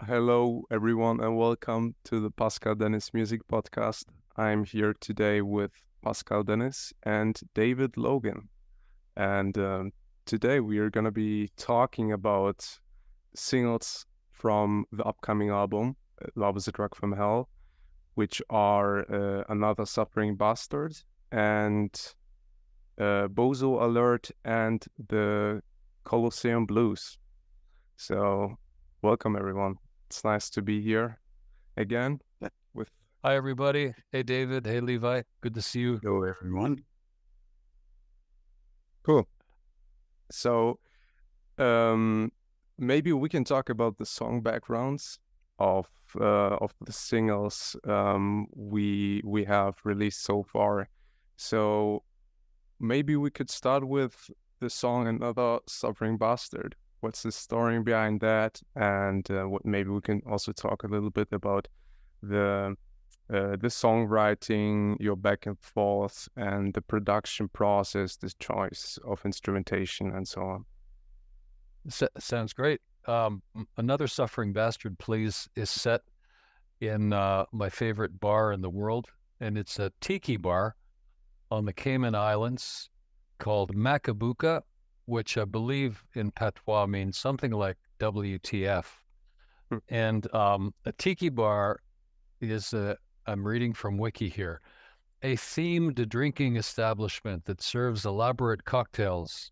Hello, everyone, and welcome to the Pascal Dennis Music Podcast. I'm here today with Pascal Dennis and David Logan. And today we are going to be talking about singles from the upcoming album, Love is a Drug from Hell, which are Another Suffering Bastard and Bozo Alert and the Colosseum Blues. So, welcome, everyone. It's nice to be here again with Hi, everybody. Hey, David. Hey, Levi. Good to see you. Hello, everyone. Cool. So, maybe we can talk about the song backgrounds of the singles we have released so far. So maybe we could start with the song "Another Suffering Bastard." What's the story behind that? And what maybe we can also talk a little bit about the songwriting, your back and forth, and the production process, the choice of instrumentation, and so on. Sounds great. Another Suffering Bastard, please, is set in my favorite bar in the world, and it's a tiki bar on the Cayman Islands called Macabuca, which I believe in patois means something like WTF. And a tiki bar is, I'm reading from Wiki here, a themed drinking establishment that serves elaborate cocktails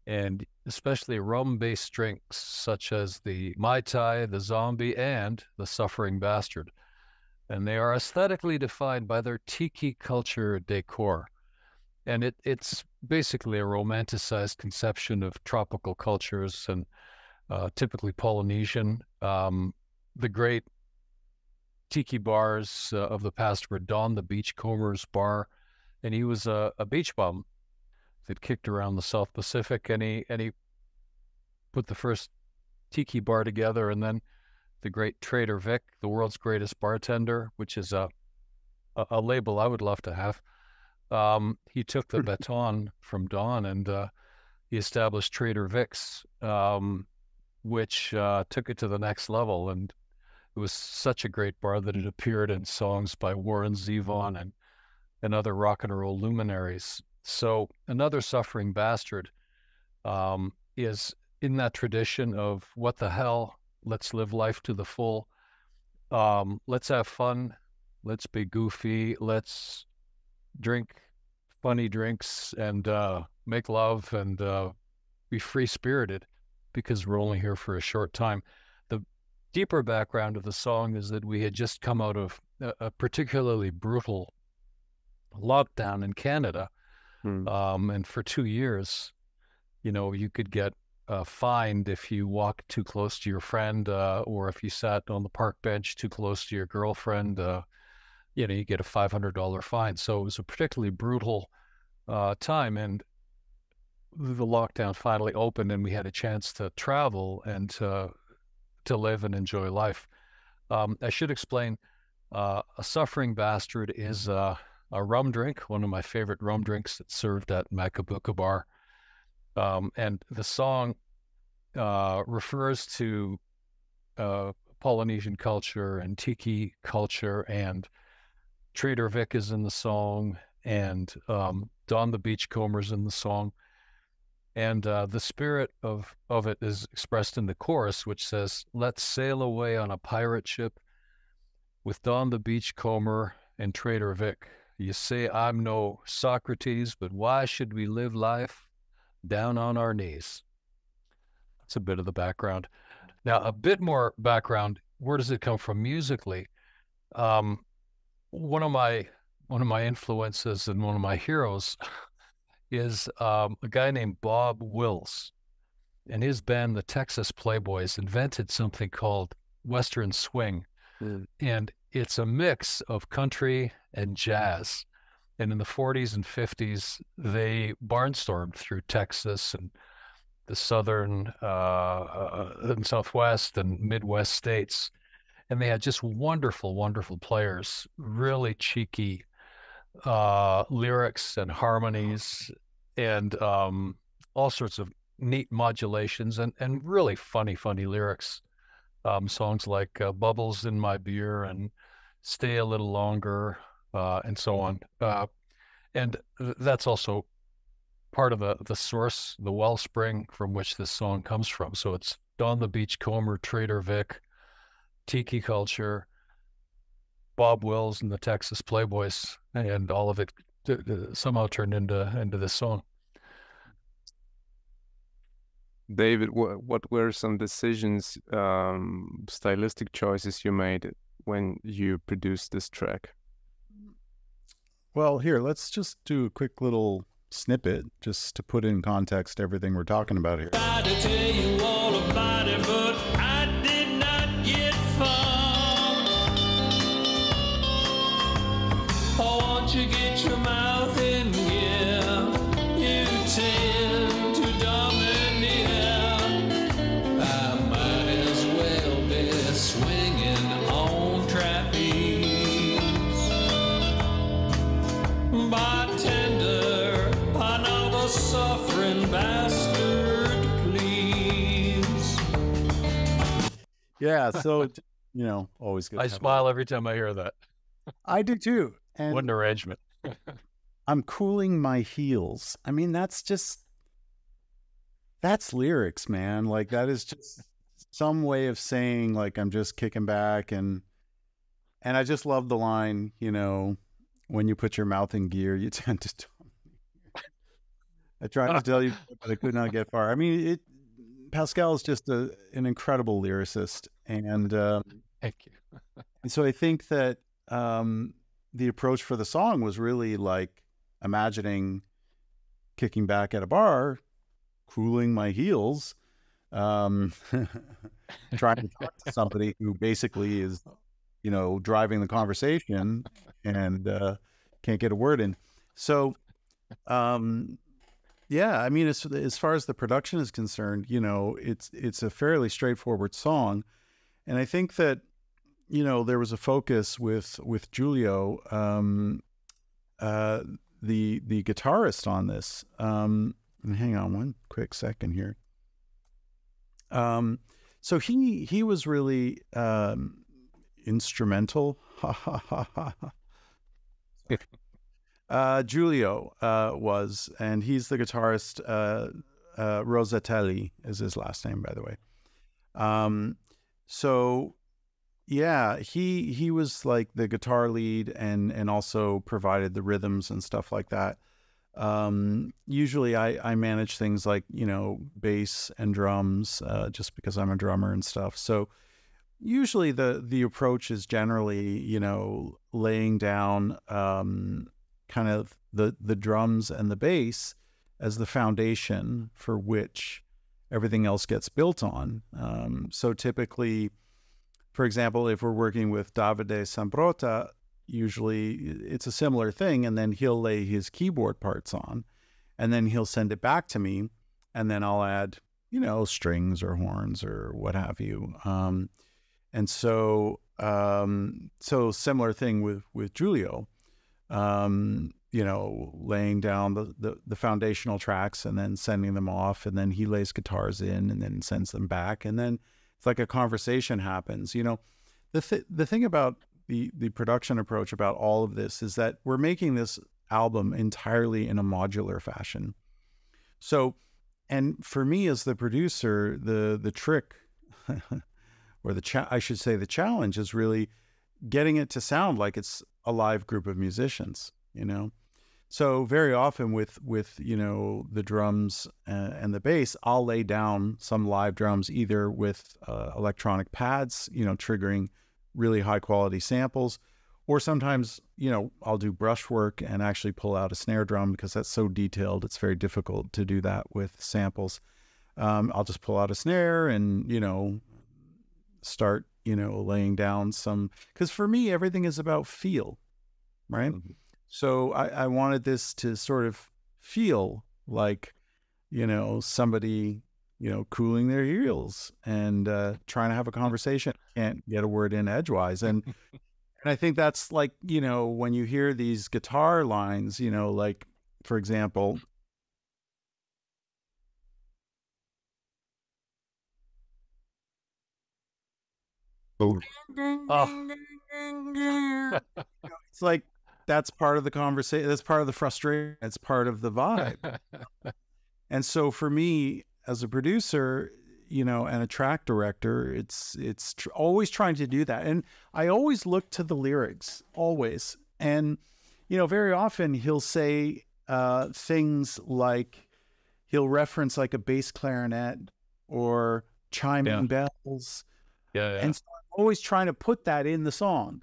and especially rum-based drinks such as the Mai Tai, the Zombie, and the Suffering Bastard. And they are aesthetically defined by their tiki culture decor. And it's basically a romanticized conception of tropical cultures and typically Polynesian. The great tiki bars of the past were Don the Beachcomber's bar, and he was a beach bum that kicked around the South Pacific, and he put the first tiki bar together. And then the great Trader Vic, the world's greatest bartender, which is a label I would love to have. He took the baton from Don and he established Trader Vic's, which took it to the next level. And it was such a great bar that it appeared in songs by Warren Zevon and other rock and roll luminaries. So Another Suffering Bastard is in that tradition of what the hell, let's live life to the full. Let's have fun. Let's be goofy. Let's drink funny drinks and make love and be free-spirited because we're only here for a short time. The deeper background of the song is that we had just come out of a particularly brutal lockdown in Canada. And for 2 years, you could get fined if you walked too close to your friend or if you sat on the park bench too close to your girlfriend. You get a $500 fine. So it was a particularly brutal time. And the lockdown finally opened and we had a chance to travel and to live and enjoy life. I should explain, a Suffering Bastard is a rum drink, one of my favorite rum drinks that's served at Macabuca Bar. And the song refers to Polynesian culture and tiki culture, and Trader Vic is in the song, and Don the Beachcomber's in the song. And the spirit of it is expressed in the chorus, which says, "Let's sail away on a pirate ship with Don the Beachcomber and Trader Vic. You say I'm no Socrates, but why should we live life down on our knees?" That's a bit of the background. Now, a bit more background. Where does it come from musically? One of my influences and one of my heroes is a guy named Bob Wills, and his band, the Texas Playboys, invented something called Western swing, and it's a mix of country and jazz. And in the 40s and 50s, they barnstormed through Texas and the southern and southwest and Midwest states. And they had just wonderful, wonderful players, really cheeky lyrics and harmonies and all sorts of neat modulations and really funny lyrics. songs like Bubbles in My Beer and Stay a Little Longer, and so on. And that's also part of the source, the wellspring from which this song comes from. So it's Don the Beachcomber, Trader Vic, Tiki Culture, Bob Wills and the Texas Playboys, and all of it somehow turned into this song. David, what were some decisions, stylistic choices you made when you produced this track? Well, here, let's just do a quick little snippet just to put in context everything we're talking about here. Tried to tell you all about it, but I did not get far. Oh, won't you get your mouth in gear? You tend to domineer. I might as well be swinging on trapeze. Bartender, another suffering bastard, please. Yeah, so, always good. I smile every time I hear that. I do too. And what an arrangement. I'm cooling my heels. I mean, that's lyrics, man. Like, that is just some way of saying, like, I'm just kicking back. And I just love the line, when you put your mouth in gear, you tend to I tried to tell you, but I could not get far. I mean, Pascal is just an incredible lyricist. And Thank you. and so I think that the approach for the song was really like imagining kicking back at a bar, cooling my heels, trying to talk to somebody who basically is, driving the conversation and can't get a word in. So, yeah, I mean, as far as the production is concerned, it's a fairly straightforward song, and I think that there was a focus with Giulio, the guitarist on this. Hang on one quick second here. So he was really instrumental. Giulio was, and he's the guitarist. Rosatelli is his last name, by the way. So yeah, he was like the guitar lead and also provided the rhythms and stuff like that. Usually I manage things like, bass and drums, just because I'm a drummer and stuff. So usually the approach is generally, laying down kind of the drums and the bass as the foundation for which everything else gets built on. So typically, for example, if we're working with Davide Sambrota, usually it's a similar thing, and then he'll lay his keyboard parts on, and then he'll send it back to me, and then I'll add, strings or horns or what have you. And so similar thing with Giulio, laying down the foundational tracks and then sending them off, and then he lays guitars in and then sends them back, and then it's like a conversation happens. The thing about the production approach about all of this is that we're making this album entirely in a modular fashion. So, and for me as the producer, the trick, or I should say the challenge, is really getting it to sound like it's a live group of musicians. So very often with the drums and the bass, I'll lay down some live drums either with electronic pads, triggering really high quality samples, or sometimes I'll do brushwork and actually pull out a snare drum because that's so detailed. It's very difficult to do that with samples. I'll just pull out a snare and start laying down some, because for me everything is about feel, right? Mm-hmm. So I wanted this to sort of feel like, somebody, cooling their heels and trying to have a conversation, can't get a word in edgewise. And I think that's like, when you hear these guitar lines, like, for example, Oh, It's like that's part of the conversation. That's part of the frustration. It's part of the vibe. And so for me as a producer, and a track director, it's always trying to do that. And I always look to the lyrics, always. And very often he'll say things like, he'll reference like a bass clarinet or chiming bells. Yeah. And so I'm always trying to put that in the song.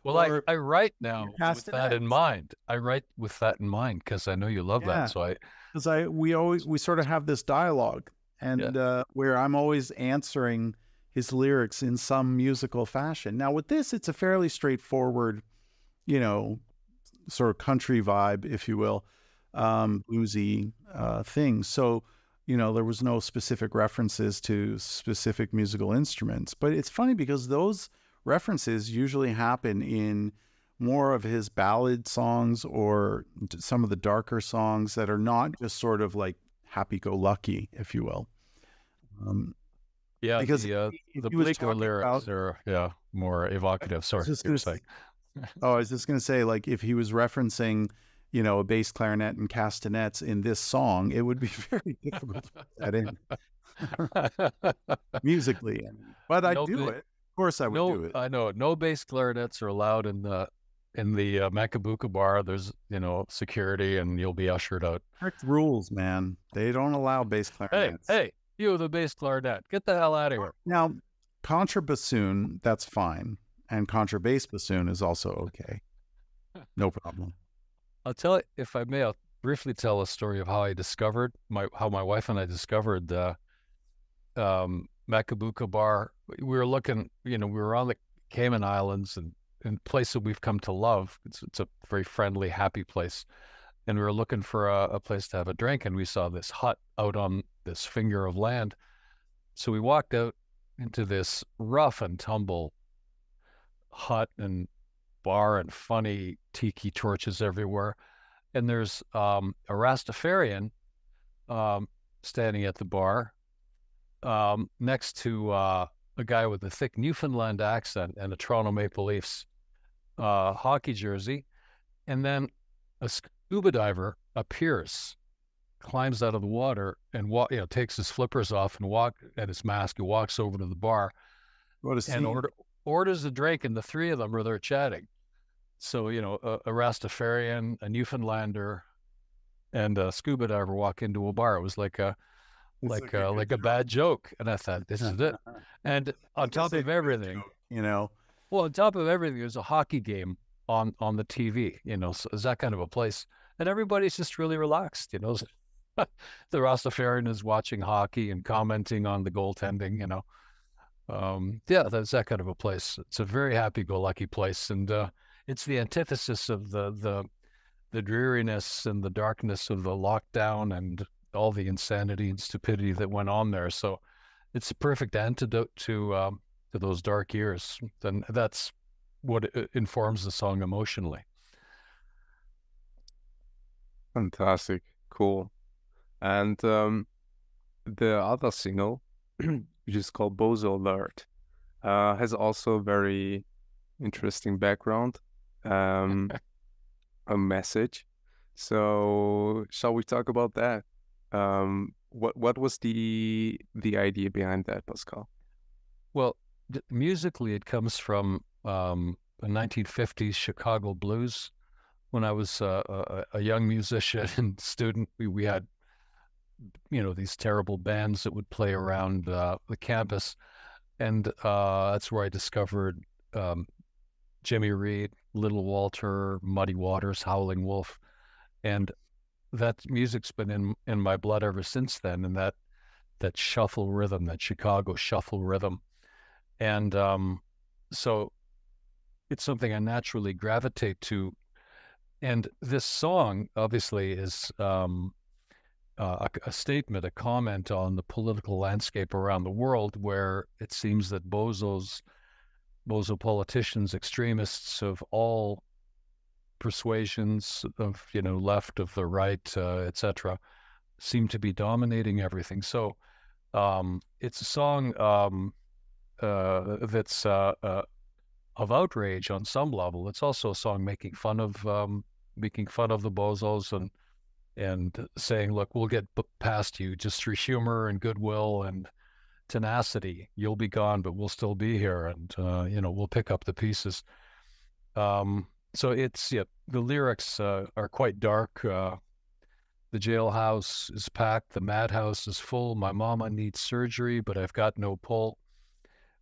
Well, I write now with that in mind. I write with that in mind because I know you love that. So we sort of have this dialogue, and where I'm always answering his lyrics in some musical fashion. Now with this, it's a fairly straightforward, sort of country vibe, if you will, bluesy thing. So, there was no specific references to specific musical instruments. But it's funny because those references usually happen in more of his ballad songs or some of the darker songs that are not just sort of like happy-go-lucky, if you will. Because the bleaker lyrics are more evocative. Sorry, I was just going to say, like, if he was referencing, a bass clarinet and castanets in this song, it would be very difficult to put that in musically. But I do it. Of course, I would do it. I know. No bass clarinets are allowed in the Macabuca bar. There's security, and you'll be ushered out. Strict rules, man. They don't allow bass clarinets. Hey, you the bass clarinet, get the hell out of here. Now, contrabassoon, that's fine, and contrabass bassoon is also okay. No problem. I'll tell you, if I may, I'll briefly tell a story of how how my wife and I discovered the Macabuca bar. We were looking, we were on the Cayman Islands and a place that we've come to love. It's a very friendly, happy place. And we were looking for a place to have a drink, and we saw this hut out on this finger of land. So we walked out into this rough and tumble hut and bar and funny tiki torches everywhere. And there's a Rastafarian standing at the bar next to a guy with a thick Newfoundland accent and a Toronto Maple Leafs hockey jersey. And then a scuba diver appears, climbs out of the water, and takes his flippers off and his mask. He walks over to the bar and orders a drink, and the three of them are there chatting. So, a Rastafarian, a Newfoundlander, and a scuba diver walk into a bar. It was like a bad joke. And I thought, this is it. And on top of everything, on top of everything, there's a hockey game on the TV, so it's that kind of a place. And everybody's just really relaxed, The Rastafarian is watching hockey and commenting on the goaltending, that's that kind of a place. It's a very happy-go-lucky place. And it's the antithesis of the dreariness and the darkness of the lockdown and all the insanity and stupidity that went on there. So it's a perfect antidote to those dark years. And that's what informs the song emotionally. Fantastic. Cool. And the other single, which is called Bozo Alert, has also a very interesting background, a message. So shall we talk about that? What was the idea behind that, Pascal? Well, musically, it comes from the 1950s Chicago blues. When I was a young musician and student, we had, these terrible bands that would play around the campus. And that's where I discovered Jimmy Reed, Little Walter, Muddy Waters, Howling Wolf. And that music's been in my blood ever since then. And that shuffle rhythm, that Chicago shuffle rhythm. And so it's something I naturally gravitate to. And this song obviously is a statement, a comment on the political landscape around the world, where it seems that bozo politicians, extremists of all persuasions of, left, of the right, etc., seem to be dominating everything. So it's a song that's of outrage on some level. It's also a song making fun of the bozos and saying, look, we'll get past you just through humor and goodwill and tenacity. You'll be gone, but we'll still be here, and we'll pick up the pieces. So it's the lyrics are quite dark. The jailhouse is packed, the madhouse is full. My mama needs surgery, but I've got no pull.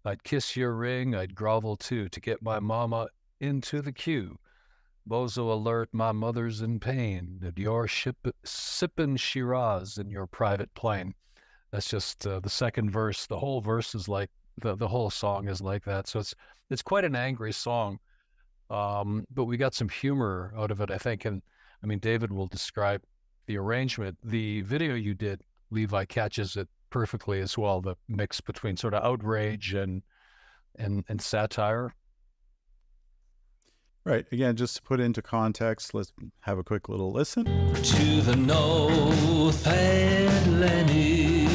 I'd kiss your ring, I'd grovel too, to get my mama into the queue. Bozo alert, my mother's in pain. That you're sipping Shiraz in your private plane. That's just the second verse. The whole verse is like the whole song is like that. So it's quite an angry song, but we got some humor out of it, I think. And I mean, David will describe the arrangement. The video you did, Levi, catches it perfectly as well. The mix between sort of outrage and satire. Right. Again, just to put it into context, let's have a quick little listen. To the North Atlantic.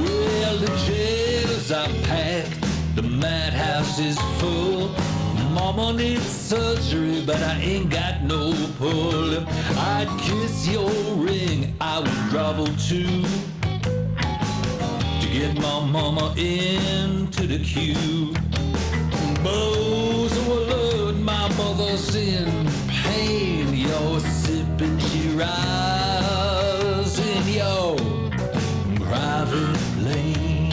Well, the jails are packed, the madhouse is full. Mama needs surgery, but I ain't got no pull. I'd kiss your ring, I would grovel too, to get my mama into the queue. Bozo alert, my mother's in pain. You're sipping Shiraz in your private lane.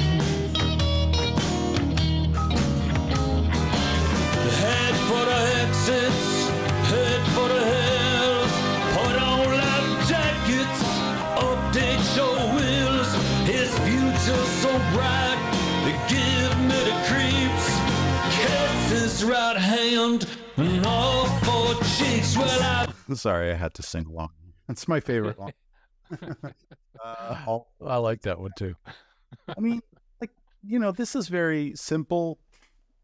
Head for the exits, head for the hills. Put on life jackets, update your wheels. His future's so bright, they give me the creeps. Kiss his right hand and all four cheeks. Well, Sorry, I had to sing along. That's my favorite one. I like that one too. I mean, this is very simple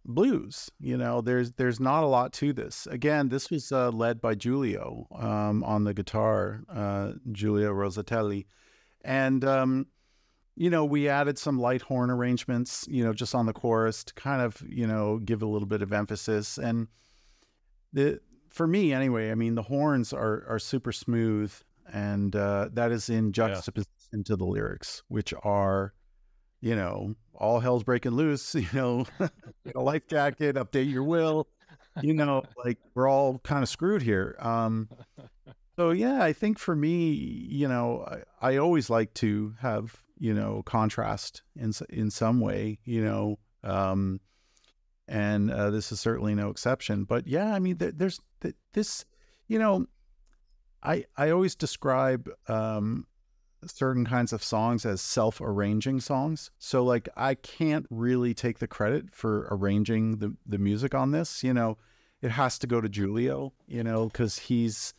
blues. There's not a lot to this. Again, this was led by Giulio on the guitar, Giulio Rosatelli. And, we added some light horn arrangements, just on the chorus to kind of, give a little bit of emphasis. And for me anyway, I mean, the horns are super smooth, and that is in juxtaposition to the lyrics, which are, all hell's breaking loose, get a life jacket, update your will, like we're all kind of screwed here. So yeah, I think for me, I always like to have, contrast in some way, and this is certainly no exception. But yeah, I mean, there's this, I always describe certain kinds of songs as self-arranging songs. So like, I can't really take the credit for arranging the music on this. It has to go to Giulio, because he's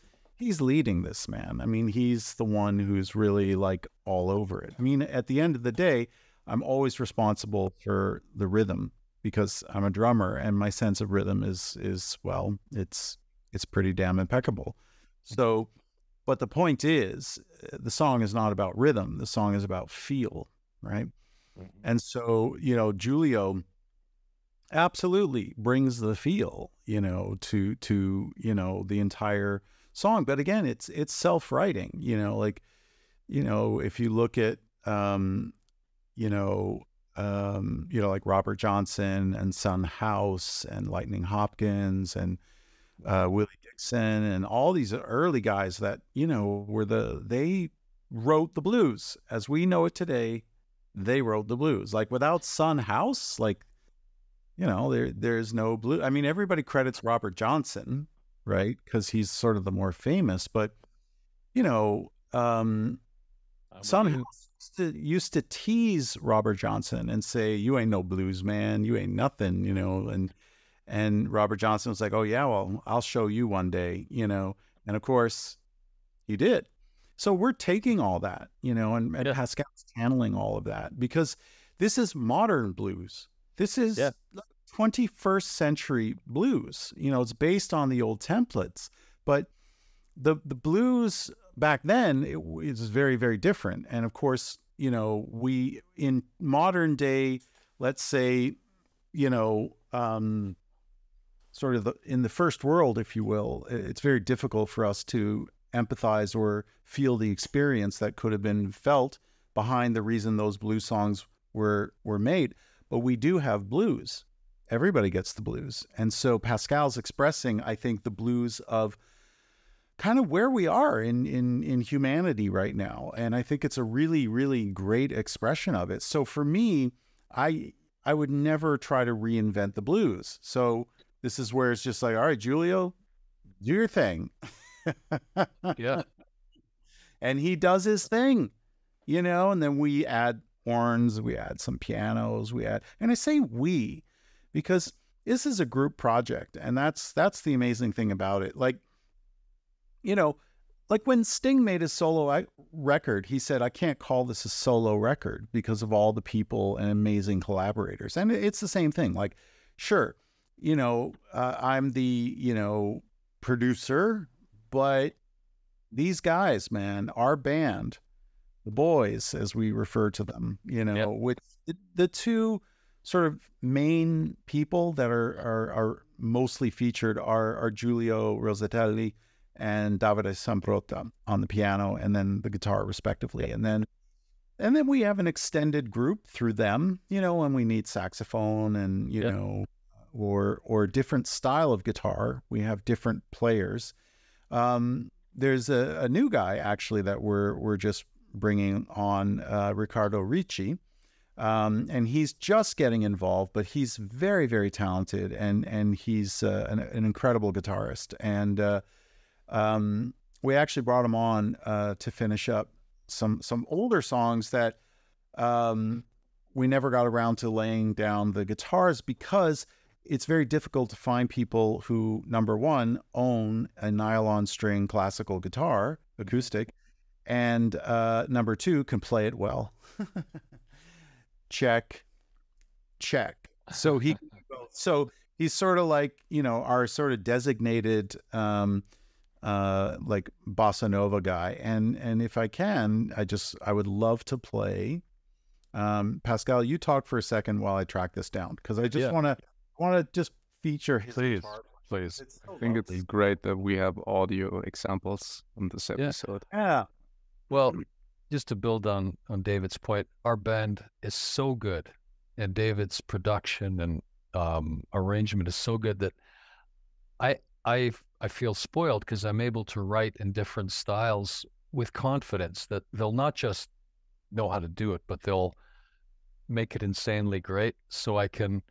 leading this, man. I mean, he's the one who's really like all over it. I mean, at the end of the day, I'm always responsible for the rhythm because I'm a drummer, and my sense of rhythm is well, it's pretty damn impeccable. So, but the point is, the song is not about rhythm. The song is about feel, right? Mm-hmm. And so, Giulio absolutely brings the feel, to the entire song. But again, it's self-writing, if you look at, like Robert Johnson and Son House and Lightning Hopkins and Willie Dixon and all these early guys that, they wrote the blues as we know it today. They wrote the blues. Like without Son House, like, there's no blue. I mean, everybody credits Robert Johnson, right? Because he's sort of the more famous, but Son House used to tease Robert Johnson and say, "You ain't no blues man, you ain't nothing," and Robert Johnson was like, "Oh yeah, well, I'll show you one day," and of course he did. So we're taking all that, and Pascal's handling all of that because this is modern blues. This is 21st century blues. It's based on the old templates, but the blues back then, it was very, very different. And of course, we in modern day, let's say, sort of in the first world, if you will, it's very difficult for us to empathize or feel the experience that could have been felt behind the reason those blues songs were made. But we do have blues. Everybody gets the blues. And so Pascal's expressing, I think, the blues of kind of where we are in humanity right now. And I think it's a really, really great expression of it. So for me, I would never try to reinvent the blues. So this is where it's just like, all right, Julio, do your thing. Yeah. And he does his thing, and then we add horns, we add some pianos, and I say we, because this is a group project. And that's the amazing thing about it. Like when Sting made his solo record, he said, I can't call this a solo record because of all the people and amazing collaborators. And it's the same thing. Like, sure, I'm the, producer, but these guys, man, our band, the boys, as we refer to them, with the two sort of main people that are mostly featured are Giulio Rosatelli and Davide Samprota on the piano, and then the guitar, respectively. And then we have an extended group through them, when we need saxophone and, or different style of guitar. We have different players. There's a new guy, actually, that we're just bringing on, Riccardo Ricci. And he's just getting involved, but he's very, very talented, and he's an incredible guitarist. And we actually brought him on to finish up some older songs that we never got around to laying down the guitars, because it's very difficult to find people who, number one, own a nylon string classical guitar, acoustic, and number two, can play it well. Check. So he's sort of like, our sort of designated like bossa nova guy. And if I can, I would love to play. Pascal, you talk for a second while I track this down, because I just want to just feature his guitar. Please. I think it's great that we have audio examples on this episode. Yeah. Well, just to build on David's point, our band is so good, and David's production and arrangement is so good that I feel spoiled, because I'm able to write in different styles with confidence that they'll not just know how to do it, but they'll make it insanely great. So I can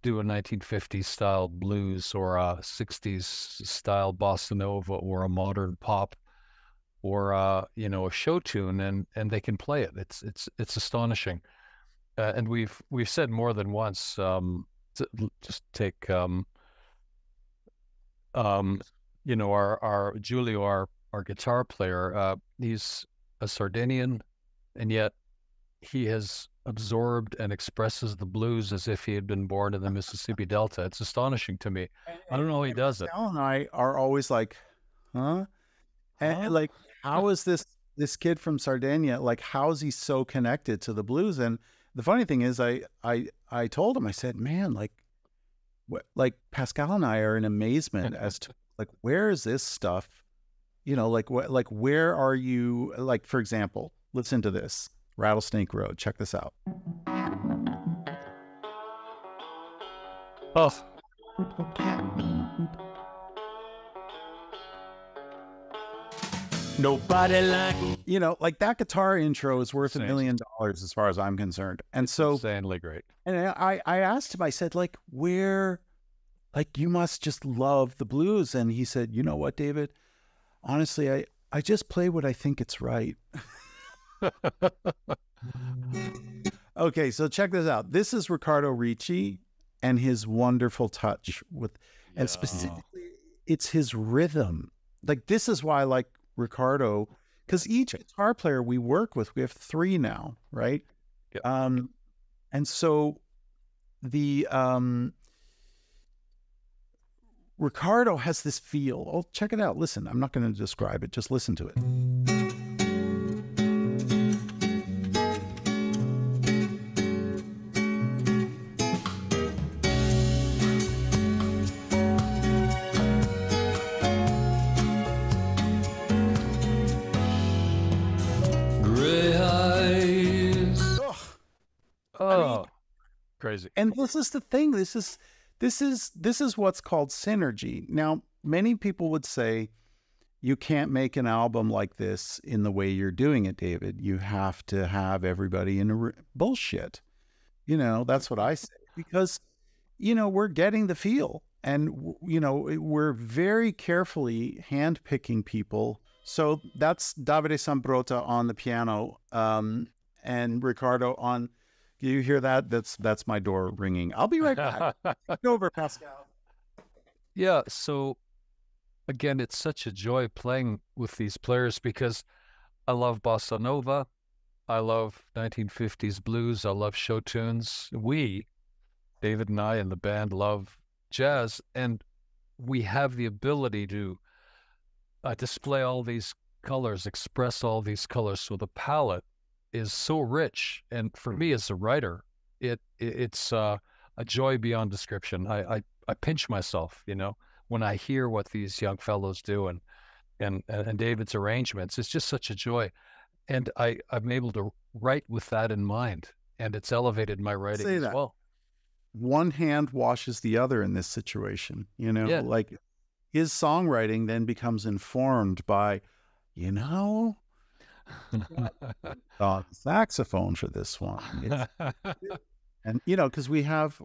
do a 1950s style blues, or a 60s style bossa nova, or a modern pop, or a show tune, and they can play it. It's astonishing. And we've said more than once, just take our Giulio, our guitar player, he's a Sardinian, and yet he has absorbed and expresses the blues as if he had been born in the Mississippi Delta. It's astonishing to me. I don't know how he does it. Pascal and I are always like, huh? And like, how is this kid from Sardinia, like, how is he so connected to the blues? And the funny thing is, I told him, I said, man, like Pascal and I are in amazement as to, like, where is this stuff? Like where are you? Like, for example, listen to this, Rattlesnake Road. Check this out. Oh. Nobody like like that guitar intro is worth $1 million as far as I'm concerned. And so insanely great. And I asked him, I said, like, where, like, you must just love the blues. And he said, you know what, David, honestly, I just play what I think it's right. Okay, so check this out. This is Riccardo Ricci and his wonderful touch and specifically it's his rhythm. Like, this is why I like Riccardo, because each guitar player we work with, we have 3 now, right? Yep. And so the Riccardo has this feel. Oh, check it out. Listen, I'm not going to describe it. Just listen to it. Oh, crazy. And this is the thing. This is what's called synergy. Now, many people would say you can't make an album like this in the way you're doing it, David. You have to have everybody in bullshit. That's what I say, because we're getting the feel, and we're very carefully handpicking people. So that's Davide Sambrota on the piano, and Ricardo on. Do you hear that? That's my door ringing. I'll be right back. Take over, Pascal. Yeah. So again, it's such a joy playing with these players because I love bossa nova. I love 1950s blues. I love show tunes. David and I and the band, love jazz, and we have the ability to display all these colors, express all these colors. So the palette is so rich, and for me as a writer, it's a joy beyond description. I pinch myself, when I hear what these young fellows do, and David's arrangements. It's just such a joy. And I'm able to write with that in mind, and it's elevated my writing as well. One hand washes the other in this situation, Yeah. like his songwriting then becomes informed by, saxophone for this one. And, because we have,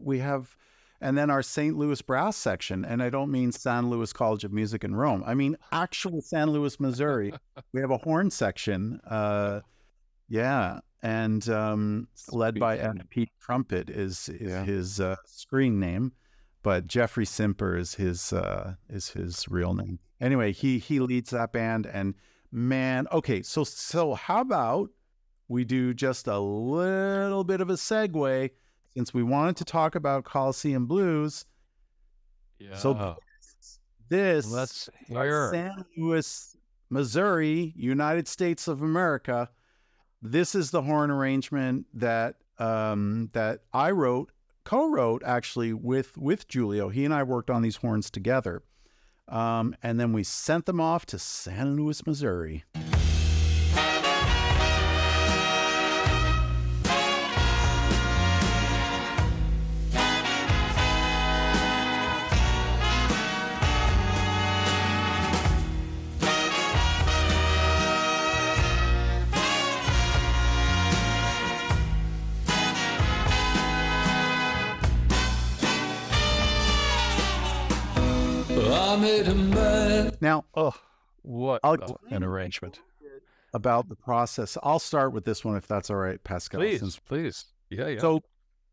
and then our St. Louis brass section, and I don't mean San Luis College of Music in Rome. I mean, actual San Luis, Missouri. We have a horn section. And led by Pete Trumpet is his screen name, but Jeffrey Simper is his real name. Anyway, he leads that band, and man, okay, so how about we do just a little bit of a segue, since we wanted to talk about Coliseum Blues. Yeah. So this Let's hear. San Luis, Missouri, United States of America. This is the horn arrangement that that I co-wrote actually with Julio. He and I worked on these horns together, and then we sent them off to San Luis, Missouri. I made a man. Now, what an arrangement. About the process. I'll start with this one, if that's all right, Pascal. Please. Yeah. So,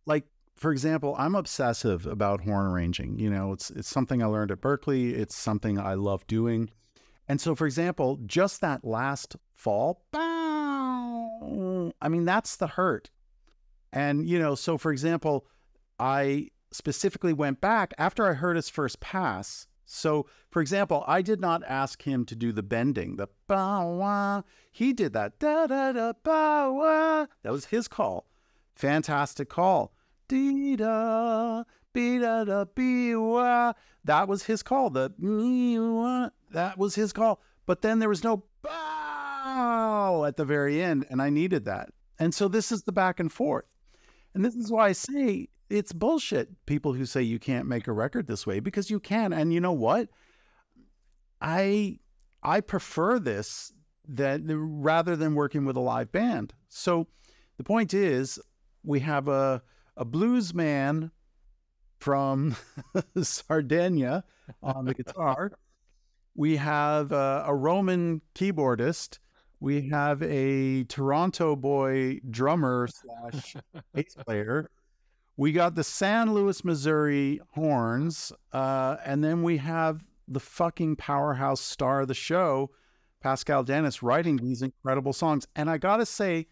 like, for example, I'm obsessive about horn arranging. It's something I learned at Berklee. It's something I love doing. And so, for example, just that last fall, bow, I mean, that's the hurt. And, so for example, I specifically went back after I heard his first pass. So, for example, I did not ask him to do the bending, the ba-wah. He did that da-da-da ba-wah. That was his call. Fantastic call. Dee-da, be-da-da, be-wah. That was his call. The me-wah. That was his call. But then there was no bow at the very end, and I needed that. And so this is the back and forth. And this is why I say it's bullshit, people who say you can't make a record this way, because you can. And you know what? I prefer this rather than working with a live band. So the point is, we have a blues man from Sardinia on the guitar. We have a Roman keyboardist. We have a Toronto boy drummer / bass player. We got the San Luis, Missouri horns. And then we have the fucking powerhouse star of the show, Pascal Dennis, writing these incredible songs. And I got to say,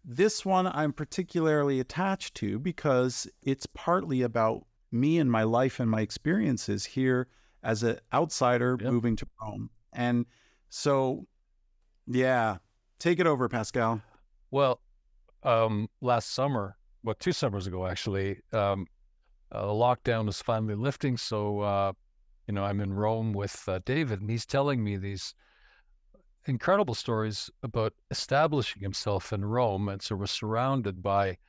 this one I'm particularly attached to because it's partly about me and my life and my experiences here as an outsider moving to Rome. And so, yeah, take it over, Pascal. Well, last summer, 2 summers ago, actually, the lockdown was finally lifting. So, I'm in Rome with David, and he's telling me these incredible stories about establishing himself in Rome. And so we're surrounded by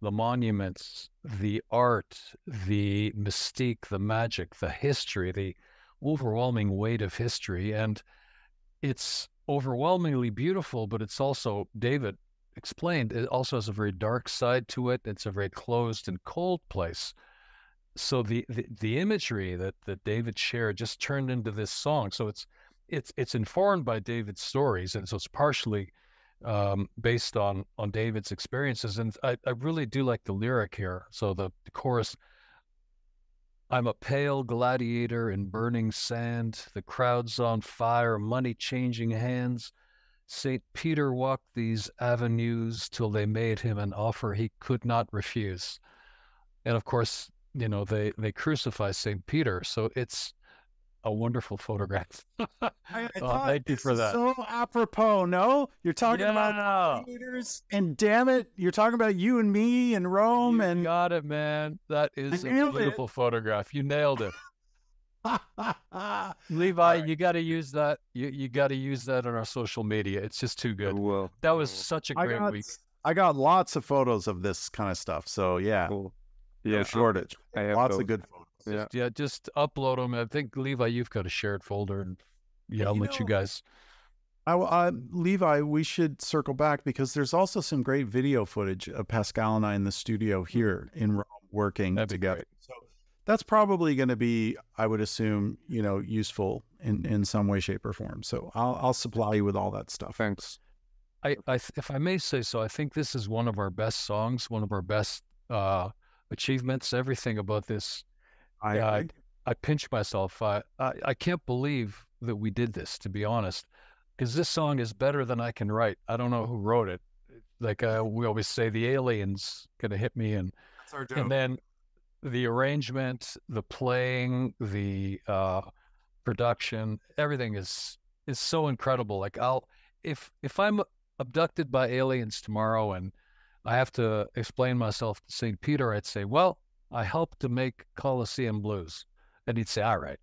the monuments, the art, the mystique, the magic, the history, the overwhelming weight of history. And it's overwhelmingly beautiful, but it's also, David explained, it also has a very dark side to it. It's a very closed and cold place. So the imagery that David shared just turned into this song. So it's informed by David's stories, and so it's partially based on David's experiences. And I really do like the lyric here. So the chorus: I'm a pale gladiator in burning sand, the crowd's on fire, money changing hands. St. Peter walked these avenues till they made him an offer he could not refuse. And of course, they crucify St. Peter. So it's a wonderful photograph. Thank you for that. So apropos, no? You're talking about theaters, and damn it, you're talking about you and me and Rome. You got it, man. That is a beautiful photograph. You nailed it. Levi, you got to use that. You got to use that on our social media. It's just too good. Well, that was such a great week. I got lots of photos of this kind of stuff. So yeah, cool. Yeah, shortage. I have lots those. of good photos. Just upload them. I think, Levi, you've got a shared folder, and I'll let you guys. Levi, we should circle back because there's also some great video footage of Pascal and I in the studio here in Rome working together. So that's probably going to be, I would assume, useful in some way, shape, or form. So I'll supply you with all that stuff. Thanks. If I may say so, I think this is one of our best songs, one of our best achievements. Everything about this, I pinch myself. I can't believe that we did this, to be honest, because this song is better than I can write. I don't know who wrote it. Like we always say, the aliens gonna hit me, and that's our joke. And then the arrangement, the playing, the production, everything is so incredible. Like if I'm abducted by aliens tomorrow and I have to explain myself to St. Peter, I'd say, well, I helped to make Colosseum Blues. And he'd say, all right.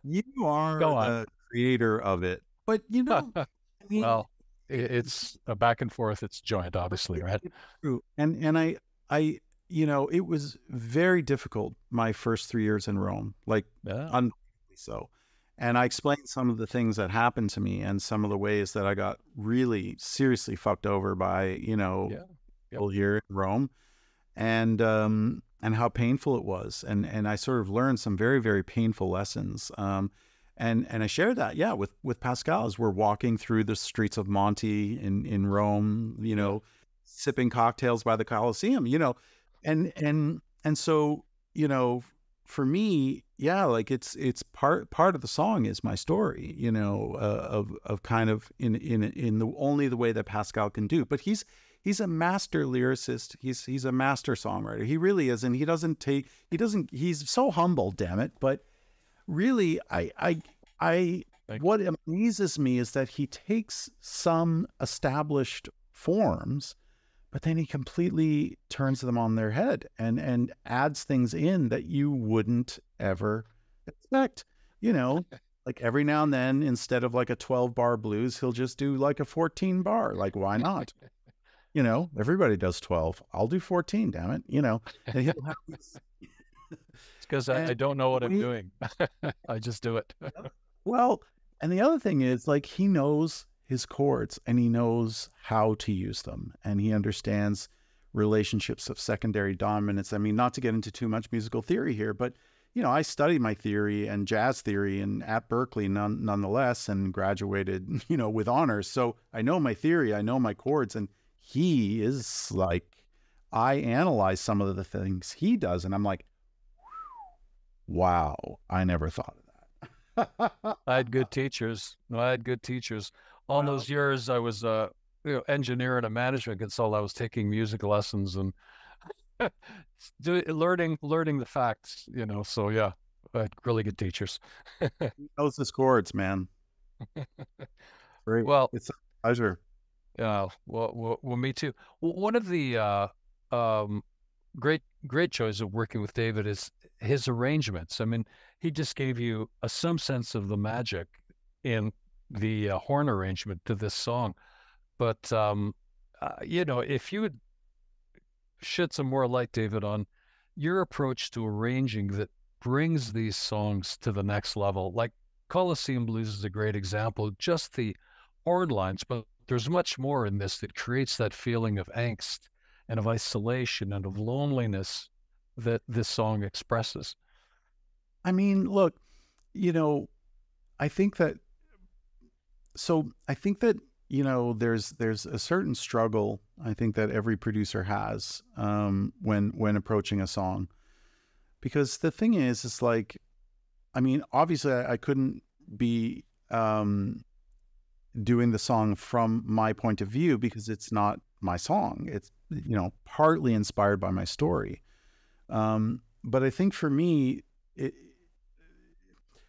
You are the creator of it. But, I mean, well, it's a back and forth. It's joint, obviously, right? True. And I it was very difficult my first 3 years in Rome, like unbelievably so. And I explained some of the things that happened to me and some of the ways that I got really seriously fucked over by, people here in Rome, and how painful it was. And I sort of learned some very, very painful lessons. And I shared that, with Pascal as we're walking through the streets of Monte in Rome, sipping cocktails by the Colosseum, and so, for me, like it's part of the song is my story, of kind of in the only the way that Pascal can do. But he's a master lyricist. He's a master songwriter. He really is, and he's so humble, damn it. But really, what amazes me is that he takes some established forms, but then he completely turns them on their head and adds things in that you wouldn't ever expect. Like every now and then, instead of like a 12-bar blues, he'll just do like a 14-bar. Like, why not? Everybody does 12. I'll do 14, damn it. And he'll have it's because I don't know what I'm doing. I just do it. Well, and the other thing is, like, he knows his chords and he knows how to use them, and he understands relationships of secondary dominance. I mean, not to get into too much musical theory here, but I studied my theory and jazz theory and at Berkeley nonetheless, and graduated with honors. So I know my theory, I know my chords, and he is like, I analyze some of the things he does and I'm like, wow, I never thought of that. I had good teachers. All those years I was engineer and a management consultant. I was taking music lessons and learning the facts, so yeah, I had really good teachers. He knows his chords, man. Great. Well, it's a pleasure. Yeah, well, me too. One of the great joys of working with David is his arrangements. I mean, he just gave you some sense of the magic in the horn arrangement to this song. But if you would shed some more light, David, on your approach to arranging that brings these songs to the next level. Like Colosseum Blues is a great example, just the horn lines, but there's much more in this that creates that feeling of angst and of isolation and of loneliness that this song expresses. I mean, look, you know, I think that there's a certain struggle I think that every producer has when approaching a song, because the thing is, it's like, I mean, obviously I couldn't be doing the song from my point of view because it's not my song. It's, you know, partly inspired by my story. But I think for me,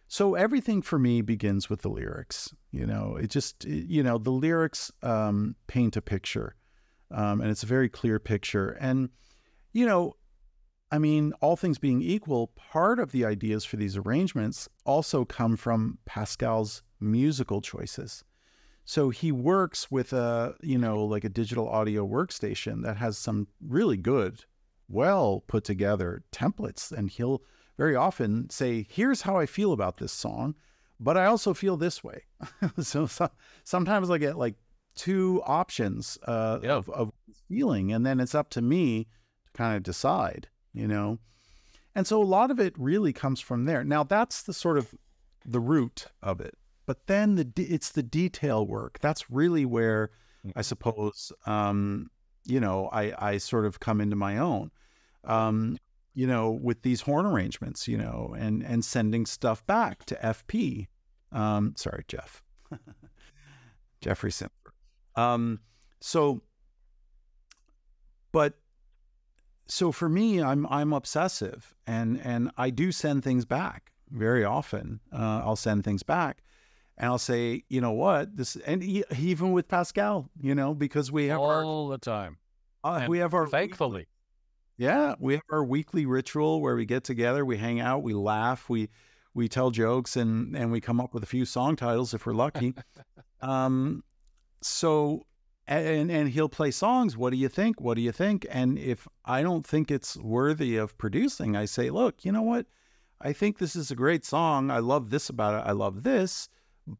so everything for me begins with the lyrics. You know, the lyrics paint a picture, and it's a very clear picture. And, you know, I mean, all things being equal, part of the ideas for these arrangements also come from Pascal's musical choices. So he works with like a digital audio workstation that has some really good, well put together templates. And he'll very often say, here's how I feel about this song, but I also feel this way. So sometimes I get like two options of feeling, and then it's up to me to kind of decide, you know? And so a lot of it really comes from there. Now that's the sort of the root of it. But then it's the detail work. That's really where I suppose, I sort of come into my own, with these horn arrangements, and sending stuff back to FP. Sorry, Jeff. Jeffrey Simpler. So for me, I'm obsessive, and I do send things back very often. I'll send things back. And I'll say, you know what, even with Pascal, because we have all the time. We have our, thankfully. Yeah, we have our weekly ritual where we get together, we hang out, we laugh, we tell jokes, and we come up with a few song titles if we're lucky. So, and he'll play songs. What do you think? What do you think? And if I don't think it's worthy of producing, I say, look, you know what? I think this is a great song. I love this about it. I love this.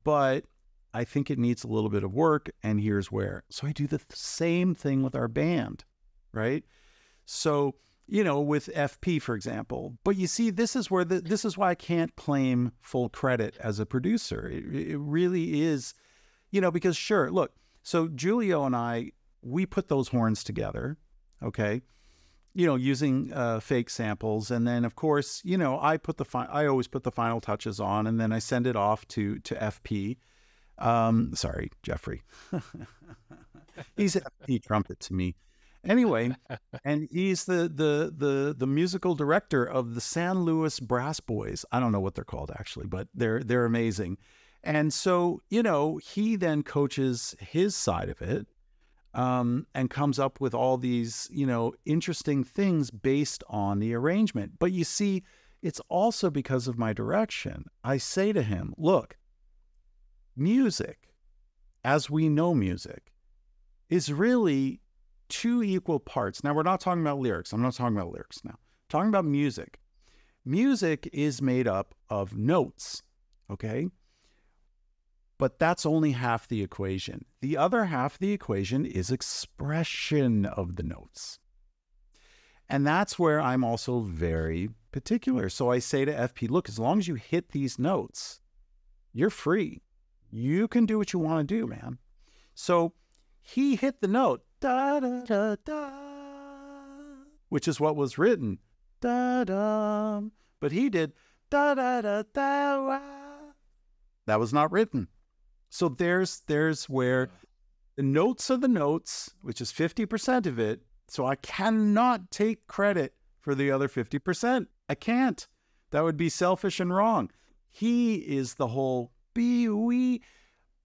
But I think it needs a little bit of work, and here's where. So I do the same thing with our band, right? So, with FP, for example. But you see, this is where this is why I can't claim full credit as a producer. It really is, because sure, look, so Julio and I, we put those horns together, okay? Using fake samples. And then, of course, I always put the final touches on, and then I send it off to FP. Sorry, Jeffrey. He's FP trumpet to me. Anyway, and he's the musical director of the San Luis Brass Boys. I don't know what they're called, actually, but they're amazing. And so, he then coaches his side of it. And comes up with all these, interesting things based on the arrangement. But you see, it's also because of my direction. I say to him, look, music, as we know music, is really two equal parts. Now, we're not talking about lyrics. I'm not talking about lyrics now. I'm talking about music. Music is made up of notes, okay? But that's only half the equation. The other half of the equation is expression of the notes. And that's where I'm also very particular. So I say to FP, look, as long as you hit these notes, you're free. You can do what you want to do, man. So he hit the note, da, da, da, da, which is what was written, da, da. But he did, da, da, da, da, wa. That was not written. So there's where the notes are the notes, which is 50% of it. So I cannot take credit for the other 50%. I can't. That would be selfish and wrong. He is the whole be-wee.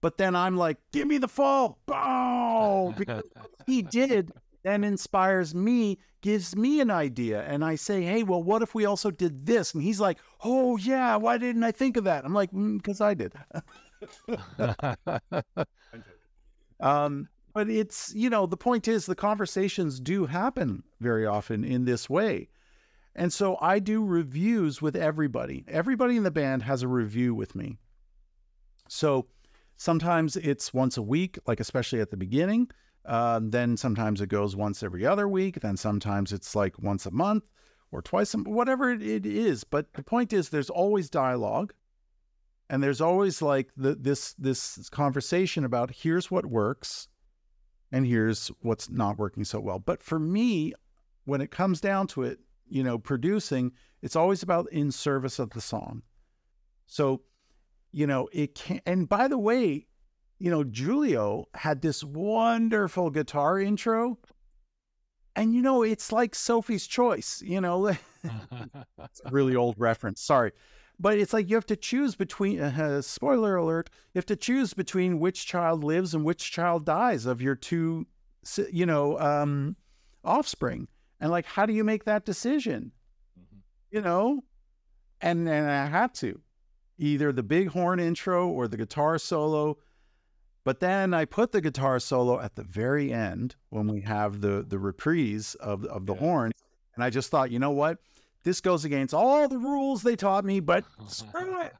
But then I'm like, give me the fall. Boom! Because he did, then inspires me, gives me an idea. And I say, hey, well, what if we also did this? And he's like, oh, yeah, why didn't I think of that? I'm like, because I did. But But it's, the point is the conversations do happen very often in this way. And so I do reviews with everybody. Everybody in the band has a review with me. So sometimes it's once a week, like especially at the beginning. Then sometimes it goes once every other week. Then sometimes it's like once a month or twice, whatever it is. But the point is there's always dialogue. And there's always like this conversation about here's what works and here's what's not working so well. But for me, when it comes down to it, producing, it's always about in service of the song. So, it can, and by the way, Julio had this wonderful guitar intro. And, it's like Sophie's Choice, it's a really old reference. Sorry. But it's like you have to choose between, spoiler alert, you have to choose between which child lives and which child dies of your two, offspring. And like, how do you make that decision? And I had to. Either the big horn intro or the guitar solo. But then I put the guitar solo at the very end when we have the reprise of the horn. And I just thought, you know what? This goes against all the rules they taught me, but screw it.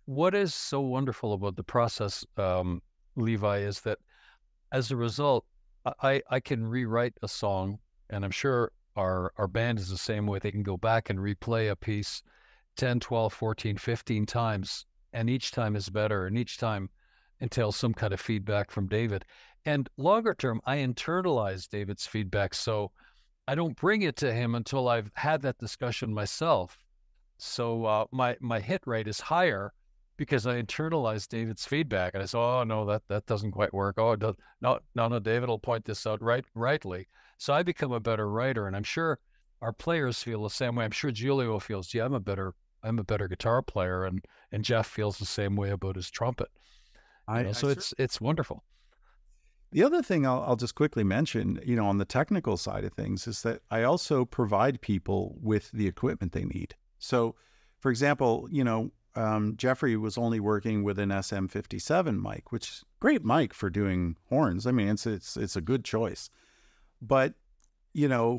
What is so wonderful about the process, Levi, is that as a result, I can rewrite a song, and I'm sure our band is the same way. They can go back and replay a piece 10, 12, 14, 15 times, and each time is better, and each time entails some kind of feedback from David. And longer term, I internalize David's feedback, so I don't bring it to him until I've had that discussion myself. So my hit rate is higher because I internalize David's feedback. And I say, oh, no, that doesn't quite work. Oh, it does. No, David will point this out rightly. So I become a better writer. And I'm sure our players feel the same way. I'm sure Julio feels, yeah, I'm a better guitar player. And Jeff feels the same way about his trumpet. It's wonderful. The other thing I'll just quickly mention, on the technical side of things is that I also provide people with the equipment they need. So, for example, Jeffrey was only working with an SM57 mic, which is a great mic for doing horns. I mean, it's a good choice. But,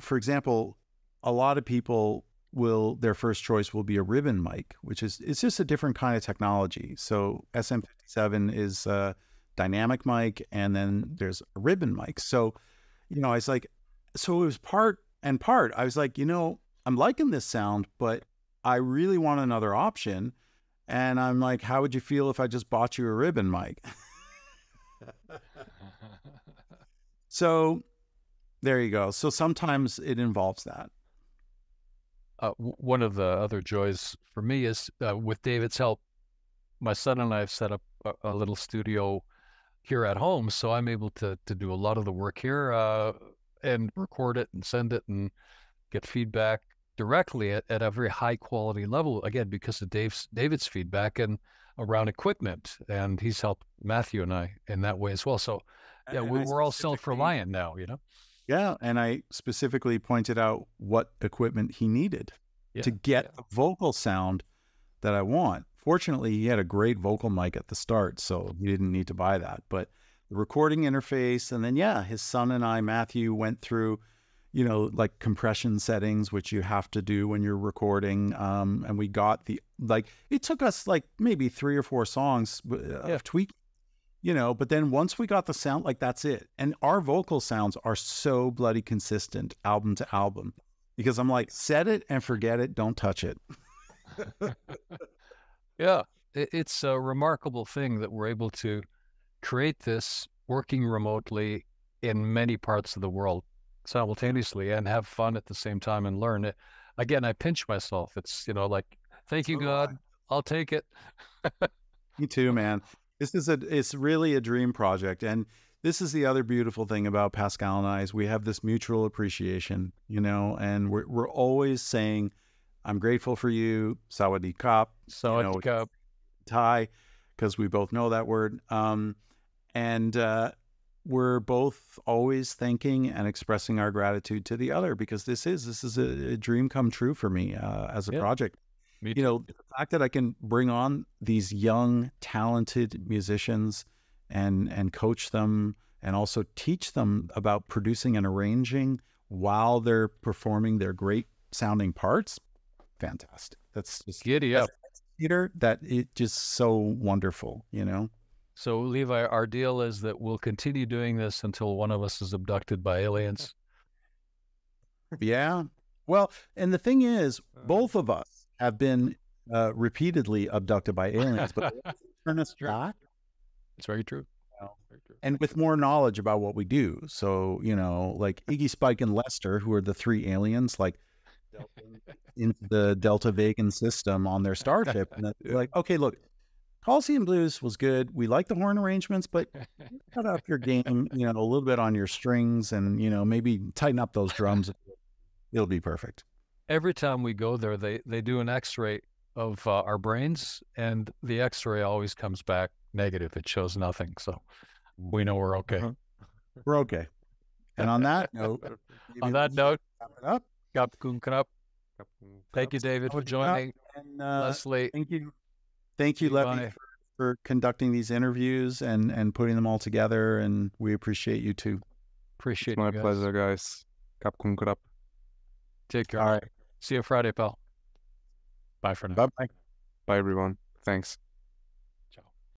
for example, a lot of people their first choice will be a ribbon mic, it's just a different kind of technology. So SM57 is dynamic mic, and then there's a ribbon mic. So, I was like, so it was part and part. I was like, I'm liking this sound, but I really want another option. And I'm like, how would you feel if I just bought you a ribbon mic? So there you go. So sometimes it involves that. One of the other joys for me is with David's help, my son and I have set up a little studio here at home, so I'm able to do a lot of the work here and record it and send it and get feedback directly at a very high quality level, again, because of David's feedback and around equipment, and he's helped Matthew and I in that way as well. So yeah, we're all self-reliant now, Yeah, and I specifically pointed out what equipment he needed to get the vocal sound that I want. Fortunately, he had a great vocal mic at the start, so he didn't need to buy that. But the recording interface, and then, his son and I, Matthew, went through, like compression settings, which you have to do when you're recording. And we got it took us like maybe 3 or 4 songs of tweaking, but then once we got the sound, like that's it. And our vocal sounds are so bloody consistent album to album, because I'm like, set it and forget it. Don't touch it. Yeah, it's a remarkable thing that we're able to create this working remotely in many parts of the world simultaneously and have fun at the same time and learn it. Again, I pinch myself. It's, like, thank you, God. I'll take it. Me too, man. It's really a dream project. And this is the other beautiful thing about Pascal and I is we have this mutual appreciation, and we're always saying, I'm grateful for you, Sawadee Kap, Thai, because we both know that word. And we're both always thanking and expressing our gratitude to the other, because this is a dream come true for me as a project. The fact that I can bring on these young, talented musicians and coach them and also teach them about producing and arranging while they're performing their great sounding parts. Fantastic. That's just Giddy up. theater that it just so wonderful, you know? So, Levi, our deal is that we'll continue doing this until one of us is abducted by aliens. Yeah. Well, and the thing is, both of us have been repeatedly abducted by aliens, but they turn us back. It's very true. Very true. And with more knowledge about what we do. So, you know, like Iggy, Spike, and Lester, who are the three aliens, like into the Delta Vegan system on their starship. And they're like, okay, look, Coliseum Blues was good. We like the horn arrangements, but cut up your game, you know, a little bit on your strings and, you know, maybe tighten up those drums. It'll be perfect. Every time we go there, they do an x-ray of our brains, and the x-ray always comes back negative. It shows nothing. So we know we're okay. We're okay. And on that note, wrap it up. Kapkun Krap. Thank you, David, for joining. And, Leslie. Thank you, Levy, Bye. for conducting these interviews and putting them all together. And we appreciate you too. Appreciate It's my you guys. pleasure, guys. Kapkun krap. Take care. All right. See you Friday, pal. Bye for now. Bye-bye. Bye, everyone. Thanks.